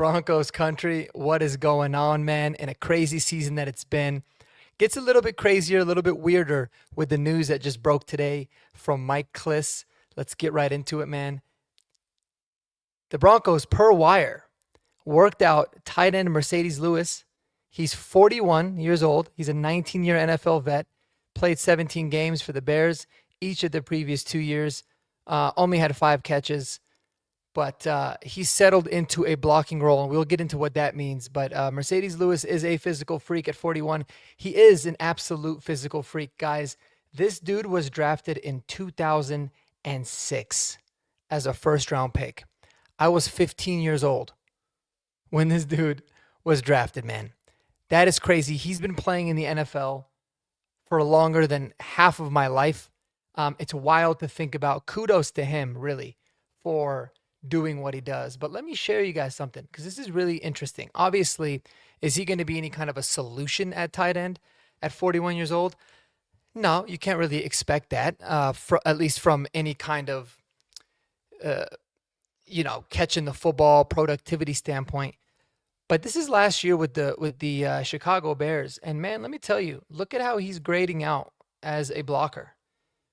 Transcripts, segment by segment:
Broncos country, what is going on, man? In a crazy season that it's been. Gets a little bit crazier, a little bit weirder with the news that just broke today from Mike Kliss. Let's get right into it, man. The Broncos, per wire, worked out tight end Marcedes Lewis. He's 41 years old. He's a 19-year NFL vet. Played 17 games for the Bears each of the previous 2 years. Only had 5 catches. But he settled into a blocking role, and we'll get into what that means. But Marcedes Lewis is a physical freak at 41. He is an absolute physical freak, guys. This dude was drafted in 2006 as a first-round pick. I was 15 years old when this dude was drafted, man. That is crazy. He's been playing in the NFL for longer than half of my life. It's wild to think about. Kudos to him, really, for doing what he does. But let me share you guys something, because this is really interesting. Obviously, is he going to be any kind of a solution at tight end at 41 years old? No, you can't really expect that, at least from any kind of, catching the football productivity standpoint. But this is last year with the Chicago Bears. And man, let me tell you, look at how he's grading out as a blocker.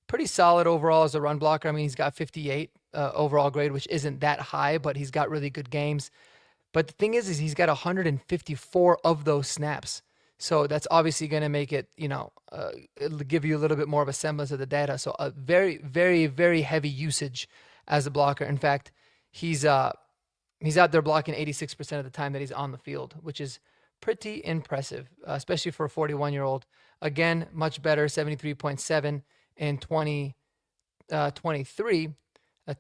Pretty solid overall as a run blocker. I mean, he's got 58 overall grade, which isn't that high, but he's got really good games. But the thing is he's got 154 of those snaps. So that's obviously going to make it, it'll give you a little bit more of a semblance of the data. So a very, very, very heavy usage as a blocker. In fact, he's out there blocking 86% of the time that he's on the field, which is pretty impressive, especially for a 41-year-old. Again, much better, 73.7 in 2023,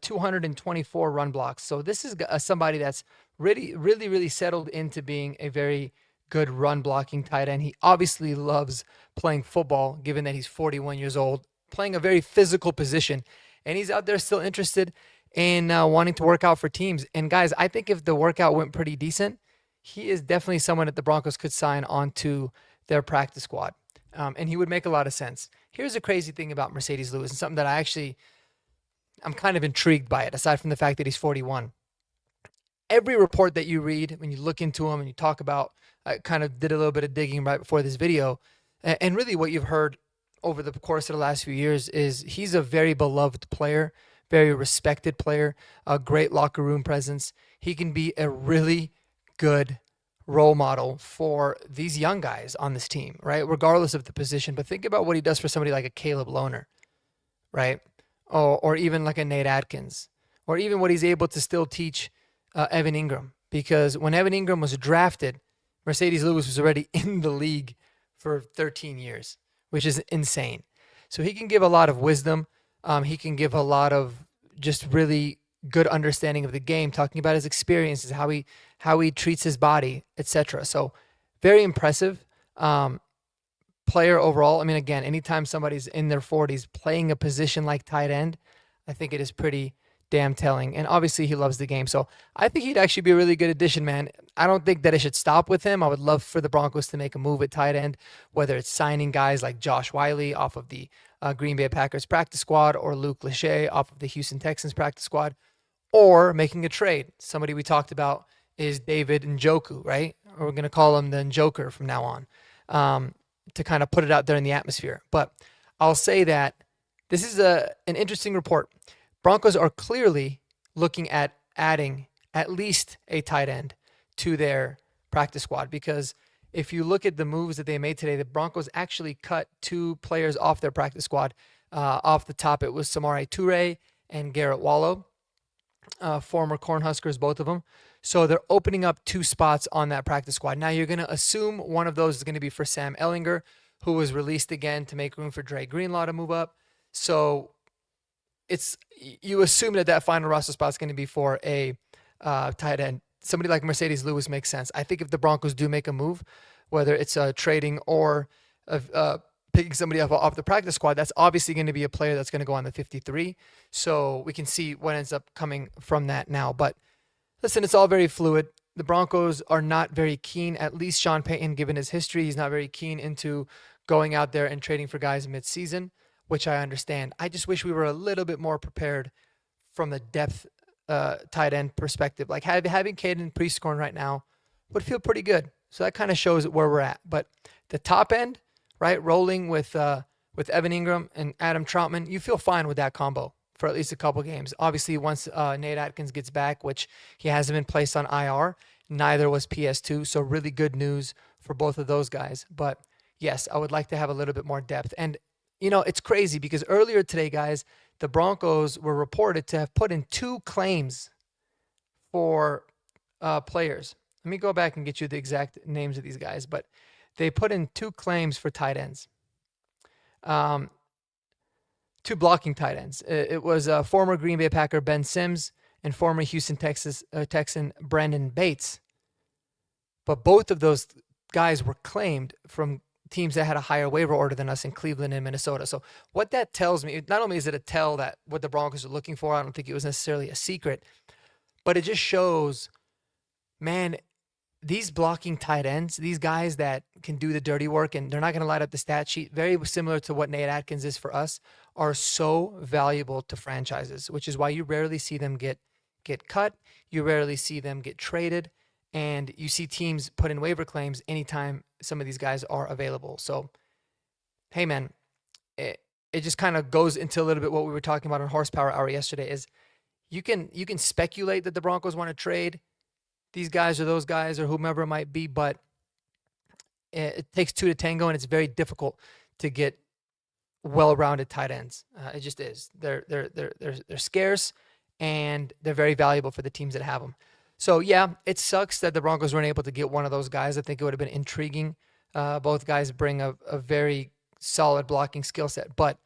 224 run blocks. So this is somebody that's really, really, really settled into being a very good run blocking tight end. He obviously loves playing football, given that he's 41 years old, playing a very physical position, and he's out there still interested in wanting to work out for teams. And guys, I think if the workout went pretty decent, he is definitely someone that the Broncos could sign onto their practice squad. And he would make a lot of sense. Here's a crazy thing about Marcedes Lewis, and something that I'm kind of intrigued by it, aside from the fact that he's 41. Every report that you read, when you look into him and you talk about, I kind of did a little bit of digging right before this video, and really what you've heard over the course of the last few years is he's a very beloved player, very respected player, a great locker room presence. He can be a really good role model for these young guys on this team, right? Regardless of the position. But think about what he does for somebody like a Caleb Lohner, right? Or even like a Nate Atkins, or even what he's able to still teach Evan Ingram. Because when Evan Ingram was drafted, Marcedes Lewis was already in the league for 13 years, which is insane. So he can give a lot of wisdom. He can give a lot of just really good understanding of the game, talking about his experiences, how he treats his body, etc. So very impressive player overall. I mean, again, anytime somebody's in their 40s playing a position like tight end, I think it is pretty damn telling. And obviously he loves the game. So I think he'd actually be a really good addition, man. I don't think that it should stop with him. I would love for the Broncos to make a move at tight end, whether it's signing guys like Josh Wiley off of the Green Bay Packers practice squad, or Luke Lachey off of the Houston Texans practice squad, or making a trade. Somebody we talked about is David Njoku, right? Or we're going to call him the Njoker from now on, to kind of put it out there in the atmosphere. But I'll say that this is an interesting report. Broncos are clearly looking at adding at least a tight end to their practice squad, because if you look at the moves that they made today, the Broncos actually cut 2 players off their practice squad. Off the top, it was Samori Toure and Garrett Wallow, former Cornhuskers, both of them. So they're opening up 2 spots on that practice squad. Now you're going to assume one of those is going to be for Sam Ehlinger, who was released again to make room for Dre Greenlaw to move up. So you assume that final roster spot is going to be for a tight end. Somebody like Marcedes Lewis makes sense. I think if the Broncos do make a move, whether it's trading or picking somebody up off the practice squad, that's obviously going to be a player that's going to go on the 53. So we can see what ends up coming from that now. But listen, it's all very fluid. The Broncos are not very keen, at least Sean Payton, given his history, he's not very keen into going out there and trading for guys mid-season, which I understand. I just wish we were a little bit more prepared from the depth tight end perspective. Like having Caden pre-scoring right now would feel pretty good. So that kind of shows where we're at. But the top end, right, rolling with Evan Ingram and Adam Troutman, you feel fine with that combo for at least a couple games. Obviously, once Nate Atkins gets back, which he hasn't been placed on IR, neither was PS2. So really good news for both of those guys. But yes, I would like to have a little bit more depth. And it's crazy because earlier today, guys, the Broncos were reported to have put in 2 claims for players. Let me go back and get you the exact names of these guys, but they put in 2 claims for tight ends. 2 blocking tight ends. It was former Green Bay Packer Ben Sims and former Houston Texan Brandon Bates. But both of those guys were claimed from teams that had a higher waiver order than us in Cleveland and Minnesota. So what that tells me, not only is it a tell that what the Broncos are looking for, I don't think it was necessarily a secret, but it just shows, man, these blocking tight ends, these guys that can do the dirty work and they're not going to light up the stat sheet, very similar to what Nate Atkins is for us, are so valuable to franchises, which is why you rarely see them get cut. You rarely see them get traded. And you see teams put in waiver claims anytime some of these guys are available. So, hey, man, it just kind of goes into a little bit what we were talking about on Horsepower Hour yesterday is you can speculate that the Broncos want to trade these guys or those guys or whomever it might be, but it takes 2 to tango, and it's very difficult to get well-rounded tight ends. It just is. They're scarce, and they're very valuable for the teams that have them. So, yeah, it sucks that the Broncos weren't able to get one of those guys. I think it would have been intriguing. Both guys bring a very solid blocking skill set. But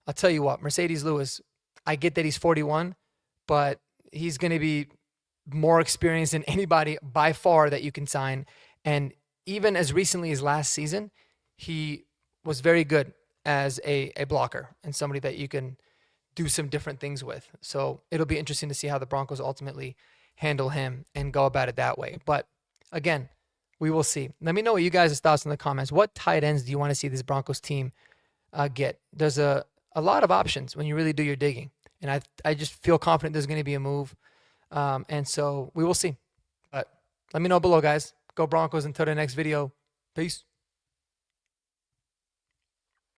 I'll tell you what, Marcedes Lewis, I get that he's 41, but he's going to be more experienced than anybody by far that you can sign. And even as recently as last season, he was very good as a blocker and somebody that you can do some different things with. So it'll be interesting to see how the Broncos ultimately handle him and go about it that way. But again, we will see. Let me know what you guys' thoughts in the comments. What tight ends do you want to see this Broncos team get? There's a lot of options when you really do your digging. And I just feel confident there's going to be a move. And so we will see. But let me know below, guys. Go Broncos until the next video. Peace.